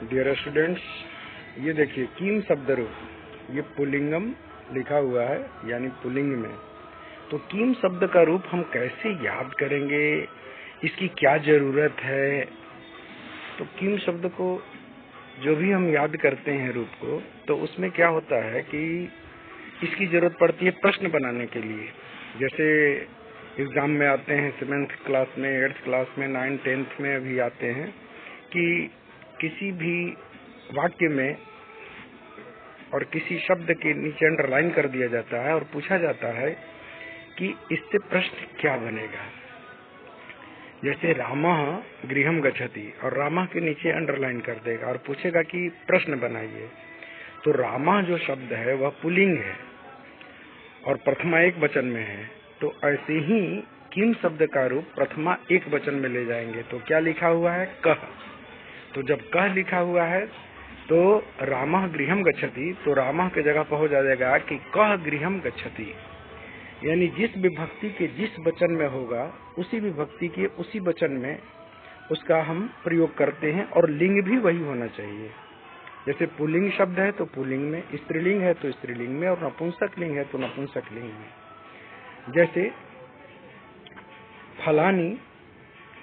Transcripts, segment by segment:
Dear students, ये देखिए कीम शब्द रूप, ये पुल्लिंगम लिखा हुआ है यानी पुल्लिंग में। तो कीम शब्द का रूप हम कैसे याद करेंगे, इसकी क्या जरूरत है? तो कीम शब्द को जो भी हम याद करते हैं रूप को, तो उसमें क्या होता है कि इसकी जरूरत पड़ती है प्रश्न बनाने के लिए। जैसे एग्जाम में आते हैं 7th क्लास में, 8th क्लास में, 9th 10th में भी आते हैं कि किसी भी वाक्य में और किसी शब्द के नीचे अंडरलाइन कर दिया जाता है और पूछा जाता है कि इससे प्रश्न क्या बनेगा। जैसे रामः गृहम गच्छति, और रामः के नीचे अंडरलाइन कर देगा और पूछेगा कि प्रश्न बनाइए। तो रामः जो शब्द है वह पुल्लिंग है और प्रथमा एक वचन में है। तो ऐसे ही किम शब्द का रूप प्रथमा एक वचन में ले जाएंगे। तो क्या लिखा हुआ है? कह। तो जब कह लिखा हुआ है तो रामः गृहम गच्छति, तो रामः के जगह पर हो जाएगा कि कह गृहम गच्छति, यानी जिस विभक्ति के जिस वचन में होगा उसी विभक्ति के उसी वचन में उसका हम प्रयोग करते हैं, और लिंग भी वही होना चाहिए। जैसे पुल्लिंग शब्द है तो पुल्लिंग में, स्त्रीलिंग है तो स्त्रीलिंग में, और नपुंसक लिंग है तो नपुंसक लिंग में। जैसे फलानी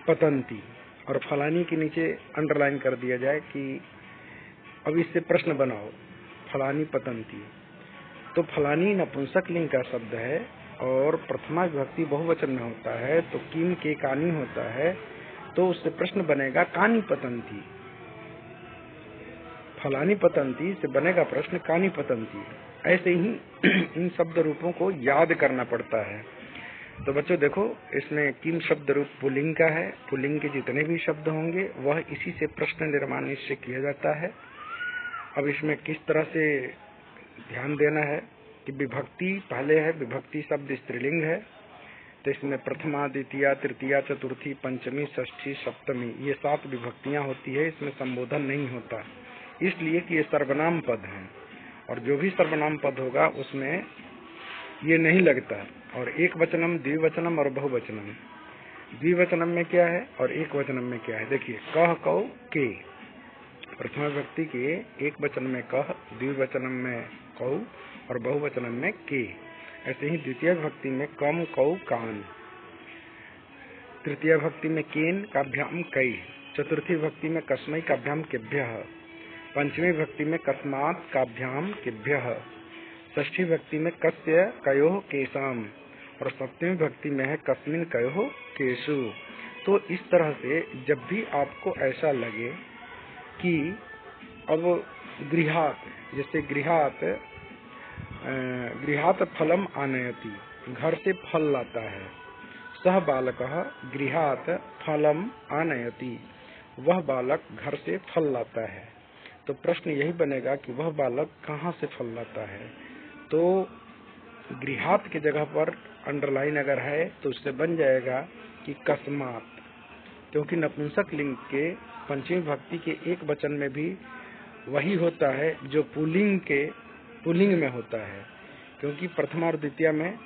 पतंती, और फलानी के नीचे अंडरलाइन कर दिया जाए कि अब इससे प्रश्न बनाओ, फलानी पतंती। तो फलानी नपुंसक लिंग का शब्द है और प्रथमा विभक्ति बहुवचन में होता है, तो किम के कानी होता है, तो उससे प्रश्न बनेगा कानी पतंती। फलानी पतंती से बनेगा प्रश्न कानी पतंती। ऐसे ही इन शब्द रूपों को याद करना पड़ता है। तो बच्चों देखो, इसमें किम शब्द रूप पुल्लिंग का है। पुल्लिंग के जितने भी शब्द होंगे वह इसी से प्रश्न निर्माण इससे किया जाता है। अब इसमें किस तरह से ध्यान देना है कि विभक्ति पहले है, विभक्ति शब्द स्त्रीलिंग है, तो इसमें प्रथमा, द्वितीया, तृतीया, चतुर्थी, पंचमी, षष्ठी, सप्तमी, ये 7 विभक्तियां होती है। इसमें संबोधन नहीं होता, इसलिए कि ये सर्वनाम पद हैं, और जो भी सर्वनाम पद होगा उसमें ये नहीं लगता। और एक वचनम, द्विवचनम और बहुवचनम। द्विवचनम में क्या है और एक वचनम में क्या है? देखिए, कह, कौ, के। प्रथमा विभक्ति के एक वचन में कह, द्विवचनम में कौ और बहुवचनम में के। ऐसे ही द्वितीय विभक्ति में कम, कौ, कान। तृतीय विभक्ति में केन काभ्याम कई। चतुर्थी विभक्ति में कस्मै काभ्याम केभ्यः। पंचमी विभक्ति में कस्मात् काभ्याम केभ्यः। षष्ठी विभक्ति में कस्य कयोः केशाम, और सप्तमी विभक्ति में है कस्मिन् कयोः केशु। तो इस तरह से जब भी आपको ऐसा लगे कि अब गृहात, जैसे गृहात फलम आनयति, घर से फल लाता है। सह बालकः गृहात फलम आनयति, वह बालक घर से फल लाता है। तो प्रश्न यही बनेगा कि वह बालक कहाँ से फल लाता है। तो गृहात की जगह पर अंडरलाइन अगर है तो उससे बन जाएगा कि कस्मात, क्योंकि नपुंसक लिंग के पंचमी विभक्ति के एक वचन में भी वही होता है जो पुल्लिंग में होता है, क्योंकि प्रथमा और द्वितीय में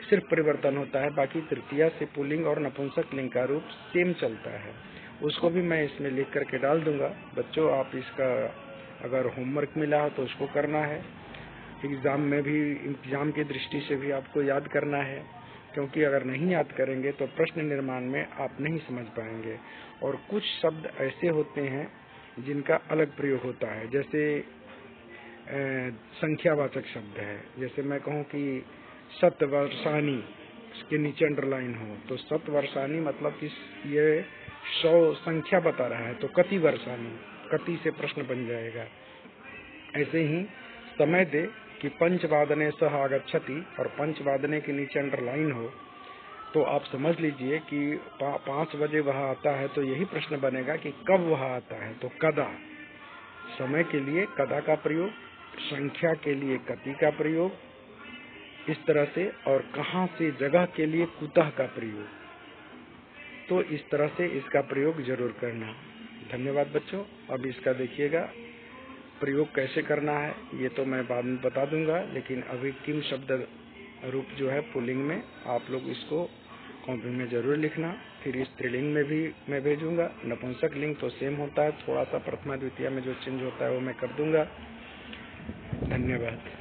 सिर्फ परिवर्तन होता है, बाकी तृतीया से पुल्लिंग और नपुंसक लिंग का रूप सेम चलता है। उसको भी मैं इसमें लिख करके डाल दूंगा। बच्चों, आप इसका अगर होमवर्क मिला हो तो उसको करना है। एग्जाम में भी, एग्जाम की दृष्टि से भी आपको याद करना है, क्योंकि अगर नहीं याद करेंगे तो प्रश्न निर्माण में आप नहीं समझ पाएंगे। और कुछ शब्द ऐसे होते हैं जिनका अलग प्रयोग होता है, जैसे संख्यावाचक शब्द है। जैसे मैं कहूँ कि शतवर्षानी, इसके नीचे अंडरलाइन हो, तो शतवर्षानी मतलब कि ये 100 संख्या बता रहा है, तो कति वर्षानी, कति से प्रश्न बन जाएगा। ऐसे ही समय दे कि 5 वादने सह आगच्छति, और 5 वादने के नीचे अंडरलाइन हो, तो आप समझ लीजिए कि 5 बजे वह आता है। तो यही प्रश्न बनेगा कि कब वह आता है, तो कदा। समय के लिए कदा का प्रयोग, संख्या के लिए कति का प्रयोग, इस तरह से, और कहाँ से, जगह के लिए कुतः का प्रयोग। तो इस तरह से इसका प्रयोग जरूर करना। धन्यवाद बच्चों। अब इसका देखिएगा प्रयोग कैसे करना है, ये तो मैं बाद में बता दूंगा, लेकिन अभी किम शब्द रूप जो है पुल्लिंग में, आप लोग इसको कॉपी में जरूर लिखना। फिर स्त्रीलिंग में भी मैं भेजूंगा। नपुंसक लिंग तो सेम होता है, थोड़ा सा प्रथमा द्वितीया में जो चेंज होता है वो मैं कर दूंगा। धन्यवाद।